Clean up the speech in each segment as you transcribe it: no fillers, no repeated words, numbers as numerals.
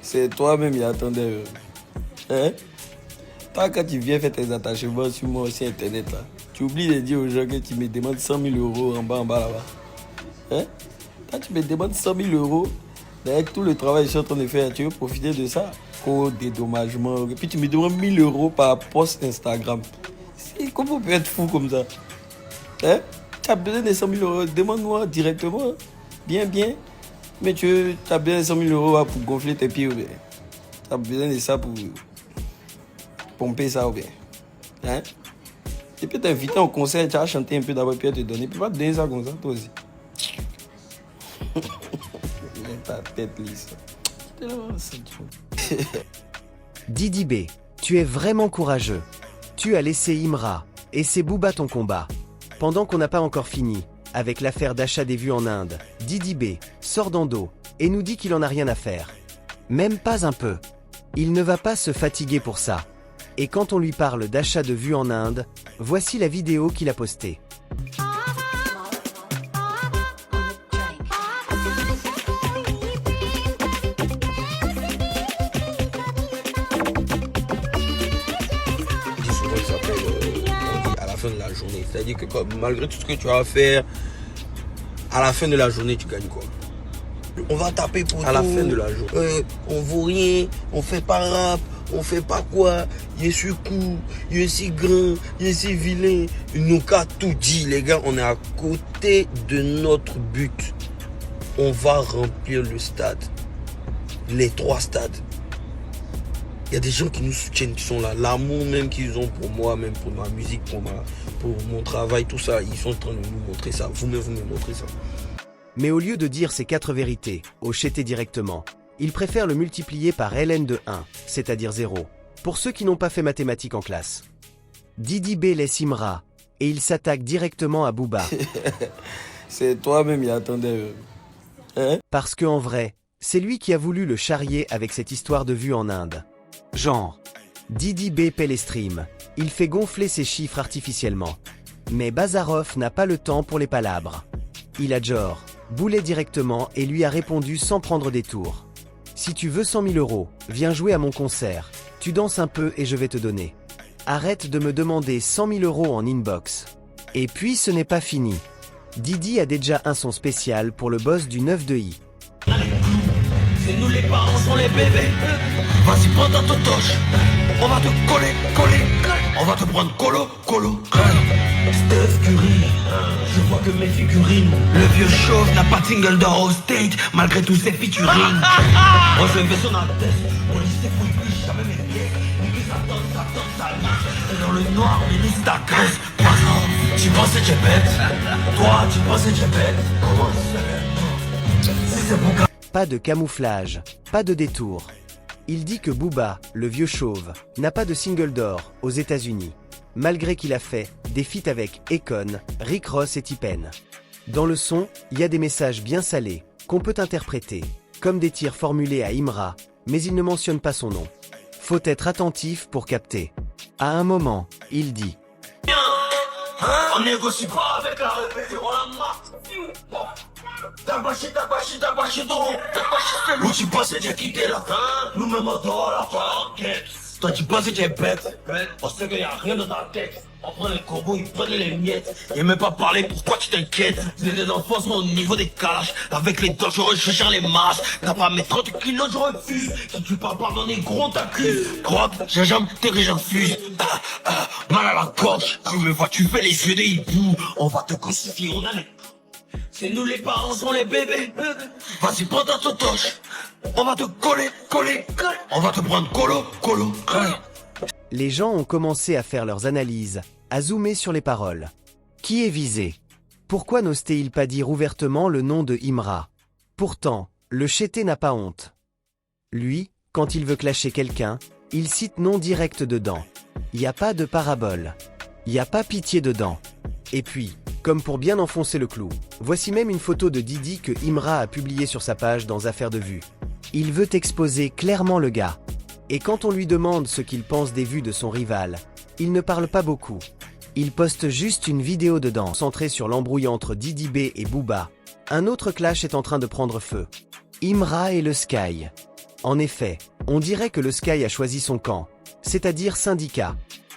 C'est toi-même qui attendais. Hein? Toi, quand tu viens faire tes attachements sur moi aussi Internet, là, tu oublies de dire aux gens que tu me demandes 100 000 euros en bas là-bas. Hein? Quand tu me demandes 100 000 euros, avec tout le travail que je suis en train de faire, tu veux profiter de ça? Oh, dédommagement. Et puis tu me demandes 1000 euros par post Instagram. Comment on peut être fou comme ça? Hein? Tu as besoin de 100 000 euros, demande-moi directement. Bien. Mais tu as besoin de 100 000 euros pour gonfler tes pieds ou bien? Tu as besoin de ça pour pomper ça ou bien? Hein? Et puis t'inviter au concert, tu as chanté un peu d'abord, puis te donner. Tu peux pas te donner ça comme ça, toi aussi. Ta tête lisse. Didi B, tu es vraiment courageux. Tu as laissé Imra, et c'est Booba ton combat. Pendant qu'on n'a pas encore fini, avec l'affaire d'achat des vues en Inde, Didi B sort d'Ando et nous dit qu'il en a rien à faire. Même pas un peu. Il ne va pas se fatiguer pour ça. Et quand on lui parle d'achat de vues en Inde, voici la vidéo qu'il a postée. De la journée, c'est-à-dire que malgré tout ce que tu as à faire, à la fin de la journée, tu gagnes quoi? On va taper pour à tout. La fin de la journée. On vaut rien, on fait pas rap, on fait pas quoi, il est sur coup, il est si grand, il est si vilain. Il nous a tout dit, les gars, on est à côté de notre but. On va remplir le stade, les 3 stades. Il y a des gens qui nous soutiennent, qui sont là. L'amour même qu'ils ont pour moi, même pour ma musique, pour mon travail, tout ça. Ils sont en train de nous montrer ça. Vous-même, vous me montrez ça. Mais au lieu de dire ces 4 vérités, au chété directement, il préfère le multiplier par ln de 1, c'est-à-dire 0, pour ceux qui n'ont pas fait mathématiques en classe. Didi B laisse Imra, et il s'attaque directement à Booba. C'est toi-même qui attendais. Hein? Parce que en vrai, c'est lui qui a voulu le charrier avec cette histoire de vues en Inde. Genre, Didi B paie les streams, il fait gonfler ses chiffres artificiellement. Mais Bazarov n'a pas le temps pour les palabres. Il a genre boulé directement et lui a répondu sans prendre des tours. Si tu veux 100 000 euros, viens jouer à mon concert. Tu danses un peu et je vais te donner. Arrête de me demander 100 000 euros en inbox. Et puis ce n'est pas fini. Didi a déjà un son spécial pour le boss du 9 de I. C'est nous les parents, sont les bébés. Vas-y, prends ta totoche. On va te coller. On va te prendre colo. Steph Curry, je vois que mes figurines. Le vieux chauve n'a pas de single d'or au state, malgré tous ses featuring. On se fait son atteste, on lit ses fouilles, jamais mes pieds. Et puis ça donne, ça marche. Et dans le noir, on liste ta caisse. Tu pensais que j'ai bête. Toi, tu pensais que j'ai bête. Comment c'est bon gars. Pas de camouflage, pas de détour. Il dit que Booba, le vieux chauve, n'a pas de single d'or aux États-Unis, malgré qu'il a fait des feats avec Akon, Rick Ross et T-Pain. Dans le son, il y a des messages bien salés, qu'on peut interpréter, comme des tirs formulés à Imra, mais il ne mentionne pas son nom. Faut être attentif pour capter. À un moment, il dit on négocie pas avec la rébellion, on la marque. T'as bâché trop. Où tu penses que j'ai quitté la fin? Nous-mêmes on dort la fin. Toi tu penses que j'ai bête. On sait qu'il y a rien dans ta tête. On prend les corbeaux, ils prennent les miettes. Et même pas parler, pourquoi tu t'inquiètes? Les enfants sont au niveau des calages. Avec les dangereux, je gère les masses. T'as pas mes 30 kilos, je refuse. Si tu parles pas dans les gros, t'accuses. Droite, j'ai jamais terré, j'infuse. Mal à la gorge. Tu me vois, tu fais les yeux de hibou. On va te crucifier, on a les... C'est nous les parents, sont les bébés. Vas-y, prends ta totoche. On va te coller. On va te prendre colo. Les gens ont commencé à faire leurs analyses, à zoomer sur les paroles. Qui est visé? Pourquoi n'ose-t-il pas dire ouvertement le nom de Imra? Pourtant, le chété n'a pas honte. Lui, quand il veut clasher quelqu'un, il cite nom direct dedans. Y a pas de parabole. Y a pas pitié dedans. Et puis, comme pour bien enfoncer le clou, voici même une photo de Didi que Imra a publiée sur sa page dans Affaires de vues. Il veut exposer clairement le gars. Et quand on lui demande ce qu'il pense des vues de son rival, il ne parle pas beaucoup. Il poste juste une vidéo dedans, centrée sur l'embrouille entre Didi B et Booba. Un autre clash est en train de prendre feu. Imra et le Sky. En effet, on dirait que le Sky a choisi son camp, c'est-à-dire Syndicat.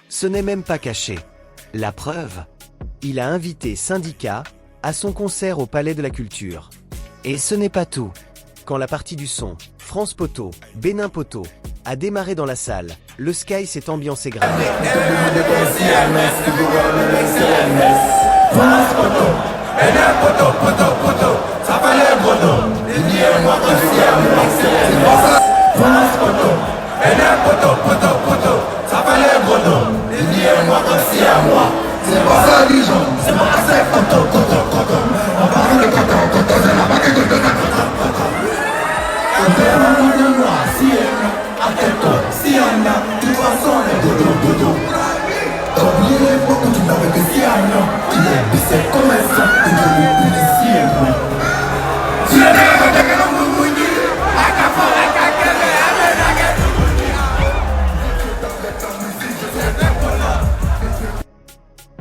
Ce n'est même pas caché. La preuve? Il a invité Syndicat à son concert au Palais de la Culture. Et ce n'est pas tout. Quand la partie du son, France Poto, Bénin Poto, a démarré dans la salle, le Sky s'est ambiancé grave.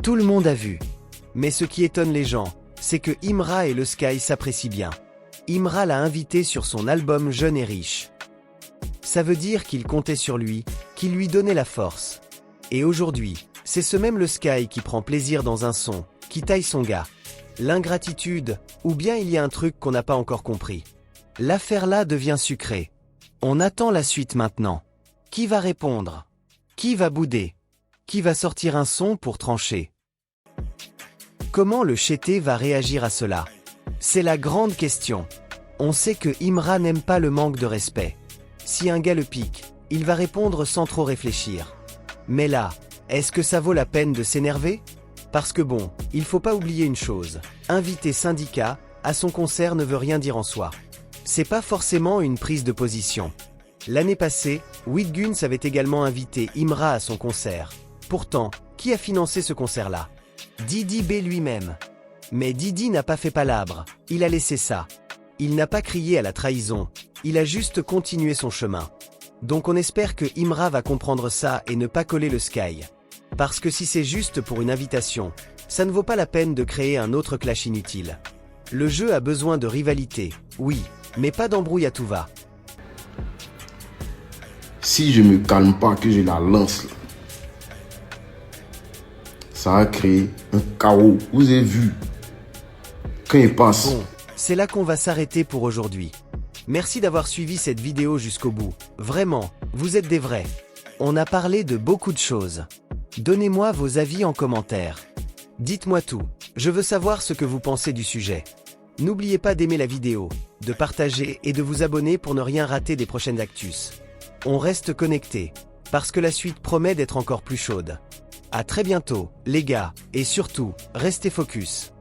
Tout le monde a vu. Mais ce qui étonne les gens, c'est que Imra et le Sky s'apprécient bien. Imra l'a invité sur son album Jeune et Riche. Ça veut dire qu'il comptait sur lui, qu'il lui donnait la force. Et aujourd'hui, c'est ce même le Sky qui prend plaisir dans un son, qui taille son gars. L'ingratitude, ou bien il y a un truc qu'on n'a pas encore compris. L'affaire là devient sucrée. On attend la suite maintenant. Qui va répondre? Qui va bouder? Qui va sortir un son pour trancher? Comment le chété va réagir à cela? C'est la grande question. On sait que Imra n'aime pas le manque de respect. Si un gars le pique, il va répondre sans trop réfléchir. Mais là, est-ce que ça vaut la peine de s'énerver? Parce que bon, il faut pas oublier une chose. Inviter Syndicat à son concert ne veut rien dire en soi. C'est pas forcément une prise de position. L'année passée, Wittguns avait également invité Imra à son concert. Pourtant, qui a financé ce concert-là? Didi B lui-même. Mais Didi n'a pas fait palabre, il a laissé ça. Il n'a pas crié à la trahison, il a juste continué son chemin. Donc on espère que Imra va comprendre ça et ne pas coller le Sky. Parce que si c'est juste pour une invitation, ça ne vaut pas la peine de créer un autre clash inutile. Le jeu a besoin de rivalité, oui, mais pas d'embrouille à tout va. Si je me calme pas, que je la lance là, ça a créé un chaos. Vous avez vu quand il passe. Bon, c'est là qu'on va s'arrêter pour aujourd'hui. Merci d'avoir suivi cette vidéo jusqu'au bout. Vraiment, vous êtes des vrais. On a parlé de beaucoup de choses. Donnez-moi vos avis en commentaire. Dites-moi tout, je veux savoir ce que vous pensez du sujet. N'oubliez pas d'aimer la vidéo, de partager et de vous abonner pour ne rien rater des prochaines actus. On reste connectés, parce que la suite promet d'être encore plus chaude. À très bientôt, les gars, et surtout, restez focus.